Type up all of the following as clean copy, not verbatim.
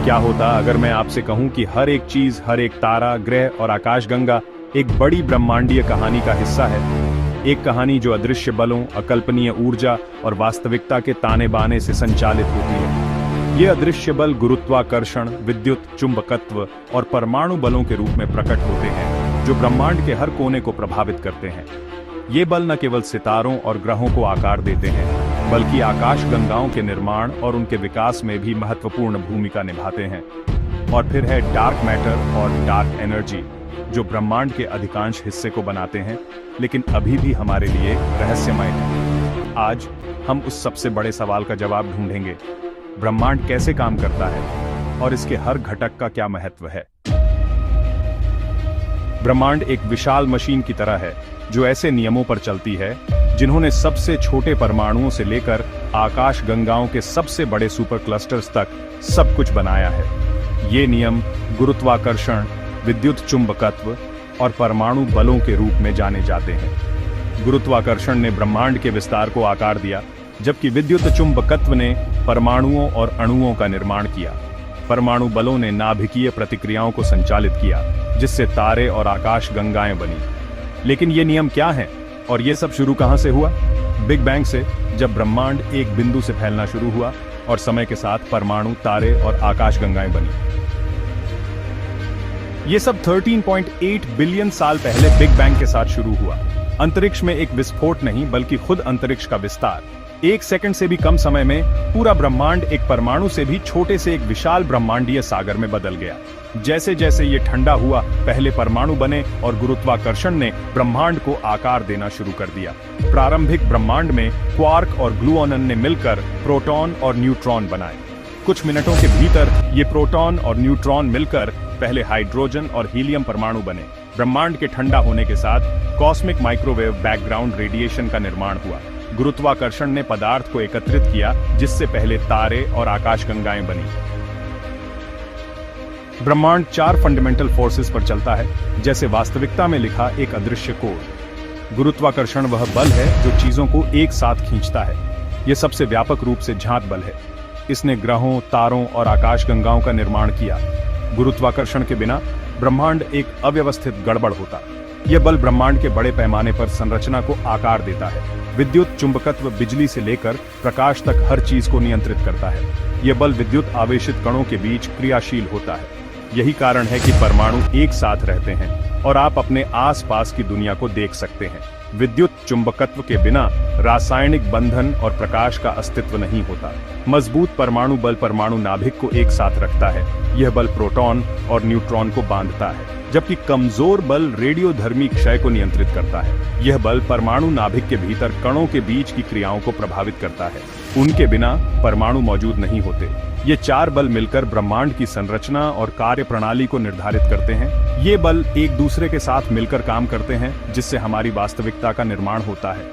क्या होता अगर मैं आपसे कहूं कि हर एक चीज, हर एक तारा, ग्रह और आकाशगंगा एक बड़ी ब्रह्मांडीय कहानी का हिस्सा है। एक कहानी जो अदृश्य बलों, अकल्पनीय ऊर्जा और वास्तविकता के ताने बाने से संचालित होती है। ये अदृश्य बल गुरुत्वाकर्षण, विद्युत चुंबकत्व और परमाणु बलों के रूप में प्रकट होते हैं, जो ब्रह्मांड के हर कोने को प्रभावित करते हैं। ये बल न केवल सितारों और ग्रहों को आकार देते हैं, बल्कि आकाशगंगाओं के निर्माण और उनके विकास में भी महत्वपूर्ण भूमिका निभाते हैं। और फिर है डार्क मैटर और डार्क एनर्जी, जो ब्रह्मांड के अधिकांश हिस्से को बनाते हैं, लेकिन अभी भी हमारे लिए रहस्यमय है। आज हम उस सबसे बड़े सवाल का जवाब ढूंढेंगे, ब्रह्मांड कैसे काम करता है और इसके हर घटक का क्या महत्व है। ब्रह्मांड एक विशाल मशीन की तरह है, जो ऐसे नियमों पर चलती है जिन्होंने सबसे छोटे परमाणुओं से लेकर आकाशगंगाओं के सबसे बड़े सुपर क्लस्टर्स तक सब कुछ बनाया है। ये नियम गुरुत्वाकर्षण, विद्युत चुंबकत्व और परमाणु बलों के रूप में जाने जाते हैं। गुरुत्वाकर्षण ने ब्रह्मांड के विस्तार को आकार दिया, जबकि विद्युत चुंबकत्व ने परमाणुओं और अणुओं का निर्माण किया। परमाणु बलों ने नाभिकीय प्रतिक्रियाओं को संचालित किया, जिससे तारे और आकाशगंगाएं बनी। लेकिन ये नियम क्या हैं और ये सब शुरू कहां से हुआ? बिग बैंग से, जब ब्रह्मांड एक बिंदु से फैलना शुरू हुआ और समय के साथ परमाणु, तारे और आकाशगंगाएं बनी। ये सब 13.8 बिलियन साल पहले बिग बैंग के साथ शुरू हुआ। अंतरिक्ष में एक विस्फोट नहीं, बल्कि खुद अंतरिक्ष का विस्तार। 1 सेकंड से भी कम समय में पूरा ब्रह्मांड एक परमाणु से भी छोटे से एक विशाल ब्रह्मांडीय सागर में बदल गया। जैसे जैसे ये ठंडा हुआ, पहले परमाणु बने और गुरुत्वाकर्षण ने ब्रह्मांड को आकार देना शुरू कर दिया। प्रारंभिक ब्रह्मांड में क्वार्क और ग्लूओनन ने मिलकर प्रोटॉन और न्यूट्रॉन बनाए। कुछ मिनटों के भीतर ये प्रोटॉन और न्यूट्रॉन मिलकर पहले हाइड्रोजन और हीलियम परमाणु बने। ब्रह्मांड के ठंडा होने के साथ कॉस्मिक माइक्रोवेव बैकग्राउंड रेडिएशन का निर्माण हुआ। गुरुत्वाकर्षण ने पदार्थ को एकत्रित किया, जिससे पहले तारे और आकाशगंगाएं बनी। ब्रह्मांड 4 फंडामेंटल फोर्सेस पर चलता है, जैसे वास्तविकता में लिखा एक अदृश्य कोड। गुरुत्वाकर्षण वह बल है जो चीजों को एक साथ खींचता है। यह सबसे व्यापक रूप से ज्ञात बल है। इसने ग्रहों, तारों और आकाशगंगाओं का निर्माण किया। गुरुत्वाकर्षण के बिना ब्रह्मांड एक अव्यवस्थित गड़बड़ होता। यह बल ब्रह्मांड के बड़े पैमाने पर संरचना को आकार देता है। विद्युत चुंबकत्व बिजली से लेकर प्रकाश तक हर चीज को नियंत्रित करता है। यह बल विद्युत आवेशित कणों के बीच क्रियाशील होता है। यही कारण है कि परमाणु एक साथ रहते हैं और आप अपने आसपास की दुनिया को देख सकते हैं। विद्युत चुंबकत्व के बिना रासायनिक बंधन और प्रकाश का अस्तित्व नहीं होता। मजबूत परमाणु बल परमाणु नाभिक को एक साथ रखता है। यह बल प्रोटॉन और न्यूट्रॉन को बांधता है, जबकि कमजोर बल रेडियोधर्मी क्षय को नियंत्रित करता है। यह बल परमाणु नाभिक के भीतर कणों के बीच की क्रियाओं को प्रभावित करता है। उनके बिना परमाणु मौजूद नहीं होते। ये 4 बल मिलकर ब्रह्मांड की संरचना और कार्य प्रणाली को निर्धारित करते हैं। ये बल एक दूसरे के साथ मिलकर काम करते हैं, जिससे हमारी वास्तविकता का निर्माण होता है।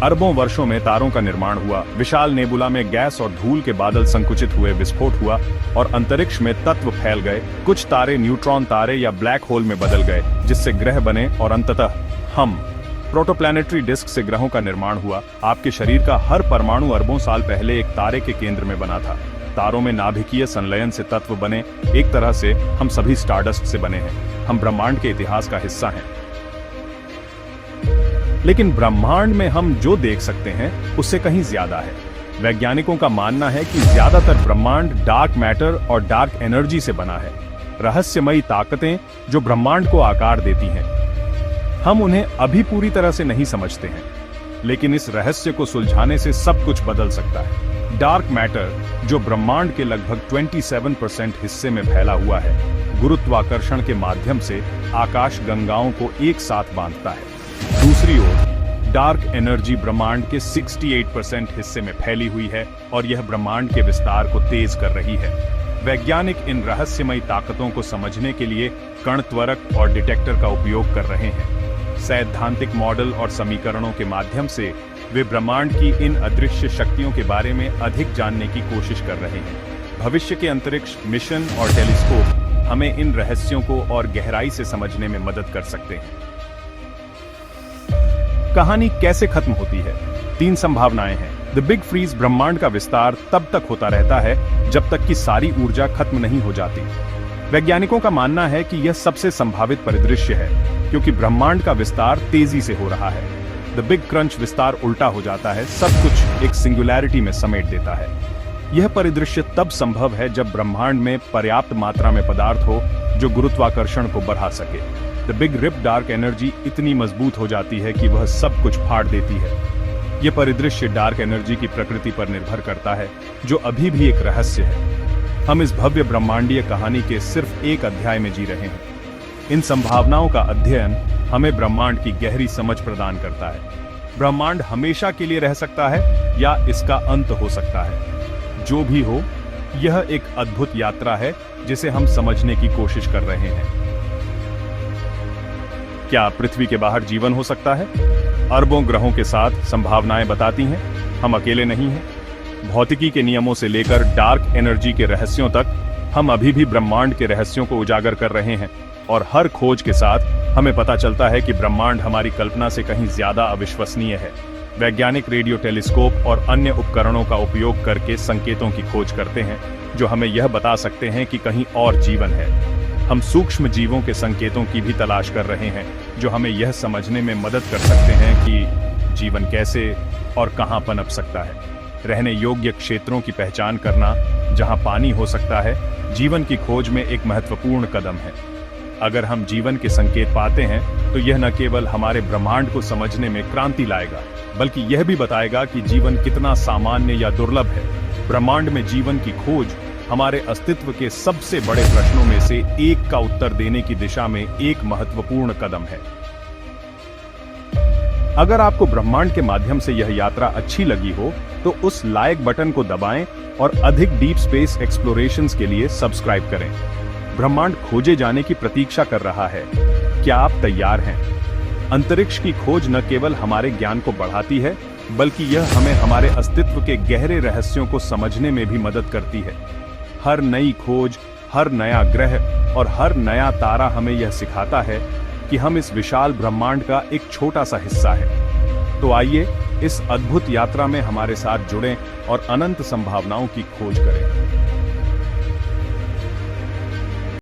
अरबों वर्षों में तारों का निर्माण हुआ, विशाल नेबुला में गैस और धूल के बादल संकुचित हुए, विस्फोट हुआ और अंतरिक्ष में तत्व फैल गए। कुछ तारे न्यूट्रॉन तारे या ब्लैक होल में बदल गए, जिससे ग्रह बने और अंततः हम। प्रोटोप्लैनेटरी डिस्क से ग्रहों का निर्माण हुआ। आपके शरीर का हर परमाणु अरबों साल पहले एक तारे के केंद्र में बना था। तारों में नाभिकीय संलयन से तत्व बने। एक तरह से हम सभी स्टारडस्ट से बने हैं। हम ब्रह्मांड के इतिहास का हिस्सा हैं। लेकिन ब्रह्मांड में हम जो देख सकते हैं उससे कहीं ज्यादा है। वैज्ञानिकों का मानना है कि ज्यादातर ब्रह्मांड डार्क मैटर और डार्क एनर्जी से बना है, रहस्यमयी ताकतें जो ब्रह्मांड को आकार देती हैं। हम उन्हें अभी पूरी तरह से नहीं समझते हैं, लेकिन इस रहस्य को सुलझाने से सब कुछ बदल सकता है। डार्क मैटर, जो ब्रह्मांड के लगभग 27% हिस्से में फैला हुआ है, गुरुत्वाकर्षण के माध्यम से आकाशगंगाओं को एक साथ बांधता है। दूसरी ओर डार्क एनर्जी ब्रह्मांड के 68% हिस्से में फैली हुई है और यह ब्रह्मांड के विस्तार को तेज कर रही है। वैज्ञानिक इन रहस्यमयी ताकतों को समझने के लिए कण त्वरक और डिटेक्टर का उपयोग कर रहे हैं। सैद्धांतिक मॉडल और समीकरणों के माध्यम से वे ब्रह्मांड की इन अदृश्य शक्तियों के बारे में अधिक जानने की कोशिश कर रहे हैं। भविष्य के अंतरिक्ष मिशन और टेलीस्कोप हमें इन रहस्यों को और गहराई से समझने में मदद कर सकते हैं। कहानी कैसे खत्म होती है? 3 संभावनाएं हैं। द बिग फ्रीज ब्रह्मांड का विस्तार तब तक होता रहता है जब तक कि सारी ऊर्जा खत्म नहीं हो जाती। वैज्ञानिकों का मानना है कि यह सबसे संभावित परिदृश्य है क्योंकि ब्रह्मांड का विस्तार तेजी से हो रहा है। द बिग क्रंच विस्तार उल्टा हो जाता है, सब कुछ एक सिंगुलैरिटी में समेट देता है। यह परिदृश्य तब संभव है जब ब्रह्मांड में पर्याप्त मात्रा में पदार्थ हो जो गुरुत्वाकर्षण को बढ़ा सके। The big rip dark energy इतनी मजबूत हो जाती है कि वह सब कुछ फाड़ देती है। यह परिदृश्य डार्क एनर्जी की प्रकृति पर निर्भर करता है, जो अभी भी एक रहस्य है। हम इस भव्य ब्रह्मांडीय कहानी के सिर्फ एक अध्याय में जी रहे हैं। इन संभावनाओं का अध्ययन हमें ब्रह्मांड की गहरी समझ प्रदान करता है। ब्रह्मांड हमेशा के लिए रह सकता है या इसका अंत हो सकता है। जो भी हो, यह एक अद्भुत यात्रा है जिसे हम समझने की कोशिश कर रहे हैं। क्या पृथ्वी के बाहर जीवन हो सकता है? अरबों ग्रहों के साथ संभावनाएं बताती हैं हम अकेले नहीं हैं। भौतिकी के नियमों से लेकर डार्क एनर्जी के रहस्यों तक हम अभी भी ब्रह्मांड के रहस्यों को उजागर कर रहे हैं, और हर खोज के साथ हमें पता चलता है कि ब्रह्मांड हमारी कल्पना से कहीं ज्यादा अविश्वसनीय है। वैज्ञानिक रेडियो टेलीस्कोप और अन्य उपकरणों का उपयोग करके संकेतों की खोज करते हैं जो हमें यह बता सकते हैं कि कहीं और जीवन है। हम सूक्ष्म जीवों के संकेतों की भी तलाश कर रहे हैं जो हमें यह समझने में मदद कर सकते हैं कि जीवन कैसे और कहां पनप सकता है। रहने योग्य क्षेत्रों की पहचान करना जहां पानी हो सकता है, जीवन की खोज में एक महत्वपूर्ण कदम है। अगर हम जीवन के संकेत पाते हैं तो यह न केवल हमारे ब्रह्मांड को समझने में क्रांति लाएगा, बल्कि यह भी बताएगा कि जीवन कितना सामान्य या दुर्लभ है। ब्रह्मांड में जीवन की खोज हमारे अस्तित्व के सबसे बड़े प्रश्नों में से एक का उत्तर देने की दिशा में एक महत्वपूर्ण कदम है। अगर आपको ब्रह्मांड के माध्यम से यह यात्रा अच्छी लगी हो तो उस लाइक बटन को दबाएं और अधिक डीप स्पेस एक्सप्लोरेशंस के लिए सब्सक्राइब करें। ब्रह्मांड खोजे जाने की प्रतीक्षा कर रहा है। क्या आप तैयार हैं? अंतरिक्ष की खोज न केवल हमारे ज्ञान को बढ़ाती है, बल्कि यह हमें हमारे अस्तित्व के गहरे रहस्यों को समझने में भी मदद करती है। हर नई खोज, हर नया ग्रह और हर नया तारा हमें यह सिखाता है कि हम इस विशाल ब्रह्मांड का एक छोटा सा हिस्सा है। तो आइए इस अद्भुत यात्रा में हमारे साथ जुड़ें और अनंत संभावनाओं की खोज करें।